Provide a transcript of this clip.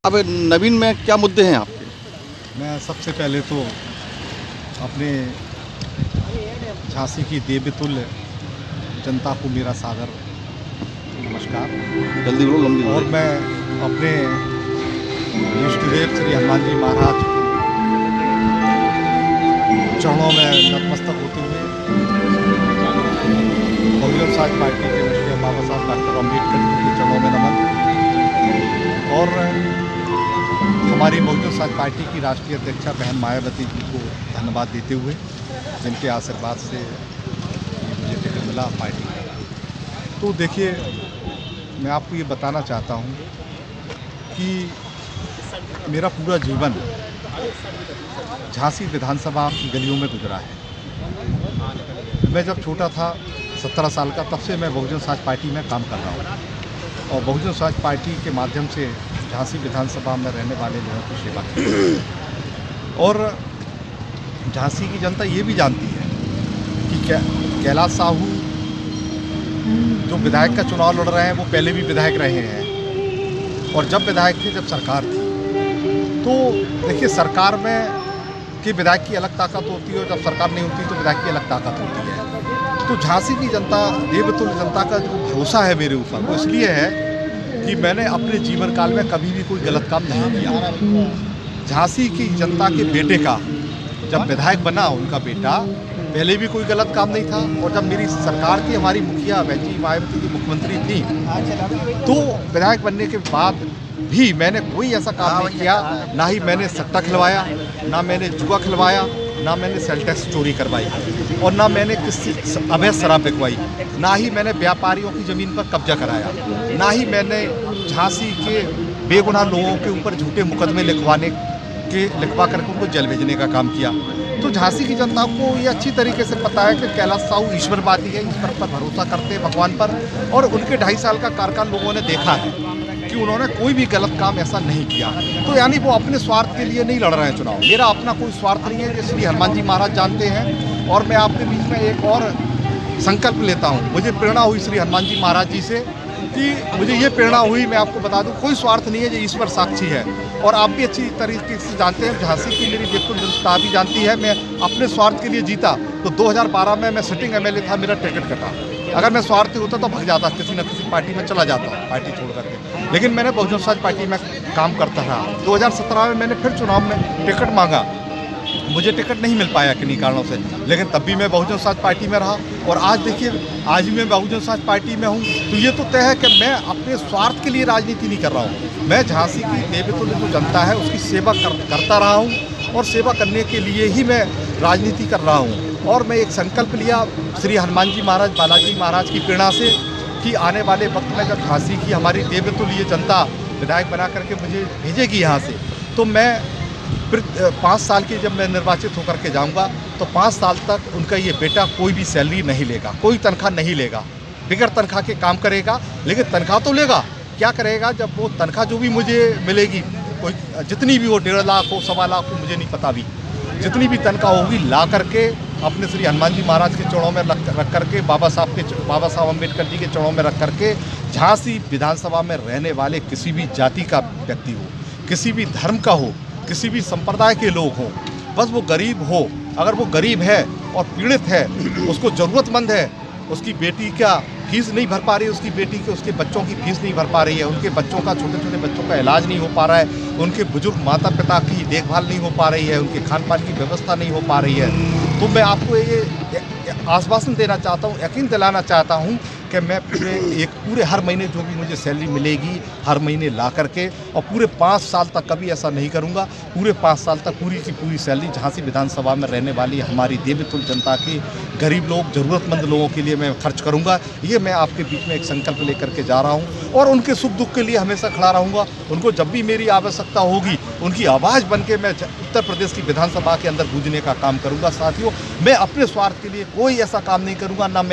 अब नवीन में क्या मुद्दे हैं आपके? मैं सबसे पहले तो अपने झांसी की देवतुल्य जनता को मेरा सादर नमस्कार। जल्दी बोलो, लंबी और बोलो। मैं अपने इष्टदेव श्री हनुमान जी महाराज चरणों में नतमस्तक होते हुए बहुजन समाज पार्टी के राष्ट्रीय बाबा साहब डॉक्टर अम्बेडकर जी के चरणों में नमन, और हमारी बहुजन समाज पार्टी की राष्ट्रीय अध्यक्षा बहन मायावती जी को धन्यवाद देते हुए, जिनके आशीर्वाद से मुझे टिकट मिला पार्टी का। तो देखिए, मैं आपको ये बताना चाहता हूँ कि मेरा पूरा जीवन झांसी विधानसभा की गलियों में गुजरा है। मैं जब छोटा था 17 साल का, तब से मैं बहुजन समाज पार्टी में काम कर रहा हूँ और बहुजन समाज पार्टी के माध्यम से झांसी विधानसभा में रहने वाले लोगों की सेवा की। और झांसी की जनता ये भी जानती है कि कैलाश साहू जो विधायक का चुनाव लड़ रहे हैं वो पहले भी विधायक रहे हैं, और जब विधायक थे जब सरकार थी। तो देखिए, सरकार में कि विधायक की अलग ताकत होती है और जब सरकार नहीं होती तो विधायक की अलग ताकत होती है। तो झांसी की जनता, देवतुल्य जनता का जो भरोसा है मेरे ऊपर, वो इसलिए है कि मैंने अपने जीवन काल में कभी भी कोई गलत काम नहीं किया। झांसी की जनता के बेटे का जब विधायक बना, उनका बेटा, पहले भी कोई गलत काम नहीं था, और जब मेरी सरकार की, हमारी मुखिया बहन जी मायावती जी मुख्यमंत्री थी, तो विधायक बनने के बाद भी मैंने कोई ऐसा काम नहीं किया। ना ही मैंने सट्टा खिलवाया, ना मैंने जुआ खिलवाया, ना मैंने सेल टैक्स चोरी करवाई, और ना मैंने किसी अवैध शराब बिकवाई, ना ही मैंने व्यापारियों की ज़मीन पर कब्जा कराया, ना ही मैंने झांसी के बेगुनाह लोगों के ऊपर झूठे मुकदमे लिखवा करके उनको जेल भेजने का काम किया। तो झांसी की जनता को ये अच्छी तरीके से पता है कि कैलाश साहू ईश्वरवादी है, ईश्वर पर भरोसा करते हैं, भगवान पर, और उनके 2.5 साल का कार्यकाल लोगों ने देखा है कि उन्होंने कोई भी गलत काम ऐसा नहीं किया। तो यानी वो अपने स्वार्थ के लिए नहीं लड़ रहे हैं चुनाव। मेरा अपना कोई स्वार्थ नहीं है, ये श्री हनुमान जी महाराज जानते हैं। और मैं आपके बीच में एक और संकल्प लेता हूँ। मुझे प्रेरणा हुई श्री हनुमान जी महाराज जी से, कि मुझे ये प्रेरणा हुई, मैं आपको बता दूं, कोई स्वार्थ नहीं है, ये ईश्वर साक्षी है। और आप भी अच्छी तरीके से जानते हैं, झांसी की मेरी देवतुल्य जनता भी जानती है, मैं अपने स्वार्थ के लिए जीता। तो 2012 में मैं सिटिंग एमएलए था, मेरा टिकट कटा। अगर मैं स्वार्थी होता तो भग जाता, किसी न किसी पार्टी में चला जाता, पार्टी छोड़ करके। लेकिन मैंने बहुजन समाज पार्टी में काम करता रहा। 2017 में मैंने फिर चुनाव में टिकट मांगा, मुझे टिकट नहीं मिल पाया किन्हीं कारणों से, लेकिन तब भी मैं बहुजन समाज पार्टी में रहा। और आज देखिए, आज भी मैं बहुजन समाज पार्टी में हूँ। तो ये तो तय है कि मैं अपने स्वार्थ के लिए राजनीति नहीं कर रहा हूँ। मैं झांसी की देवतुल्य जो जनता है उसकी सेवा करता रहा हूँ, और सेवा करने के लिए ही मैं राजनीति कर रहा हूँ। और मैं एक संकल्प लिया श्री हनुमान जी महाराज, बालाजी महाराज की प्रेरणा से, कि आने वाले वक्त में जब झांसी की हमारी देवतुल्य जनता विधायक बना करके मुझे भेजेगी यहाँ से, तो मैं 5 साल की जब मैं निर्वाचित होकर के जाऊंगा, तो 5 साल तक उनका ये बेटा कोई भी सैलरी नहीं लेगा, कोई तनख्वाह नहीं लेगा, बिगड़ तनख्वाह के काम करेगा। लेकिन तनख्वाह तो लेगा, क्या करेगा जब वो तनख्वाह जो भी मुझे मिलेगी, कोई जितनी भी हो, 1.5 लाख हो, 1.25 लाख हो, मुझे नहीं पता भी, जितनी भी तनख्वाह होगी ला करके अपने श्री हनुमान जी महाराज के चरणों में रख करके, बाबा साहब अम्बेडकर जी के चरणों में रख करके, झांसी विधानसभा में रहने वाले किसी भी जाति का व्यक्ति हो, किसी भी धर्म का हो, किसी भी संप्रदाय के लोग हों, बस वो गरीब हो, अगर वो गरीब है और पीड़ित है, उसको ज़रूरतमंद है, उसकी बेटी का फीस नहीं भर पा रही है, उसकी बेटी के, उसके बच्चों की फीस नहीं भर पा रही है, उनके बच्चों का, छोटे छोटे बच्चों का इलाज नहीं हो पा रहा है, उनके बुजुर्ग माता पिता की देखभाल नहीं हो पा रही है, उनके खान पान की व्यवस्था नहीं हो पा रही है, तो मैं आपको ये आश्वासन देना चाहता हूँ, यकीन दिलाना चाहता हूँ कि मैं पूरे हर महीने जो भी मुझे सैलरी मिलेगी, हर महीने ला करके, और पूरे 5 साल तक कभी ऐसा नहीं करूँगा, पूरे 5 साल तक पूरी की पूरी सैलरी झांसी विधानसभा में रहने वाली हमारी देवतुल्य जनता की, गरीब लोग, ज़रूरतमंद लोगों के लिए मैं खर्च करूँगा। ये मैं आपके बीच में एक संकल्प लेकर के जा रहा हूँ, और उनके सुख दुख के लिए हमेशा खड़ा रहूँगा। उनको जब भी मेरी आवश्यकता होगी, उनकी आवाज़ बन के मैं उत्तर प्रदेश की विधानसभा के अंदर गूंजने का काम करूँगा। साथियों, मैं अपने स्वार्थ के लिए कोई ऐसा काम नहीं करूँगा, ना मैं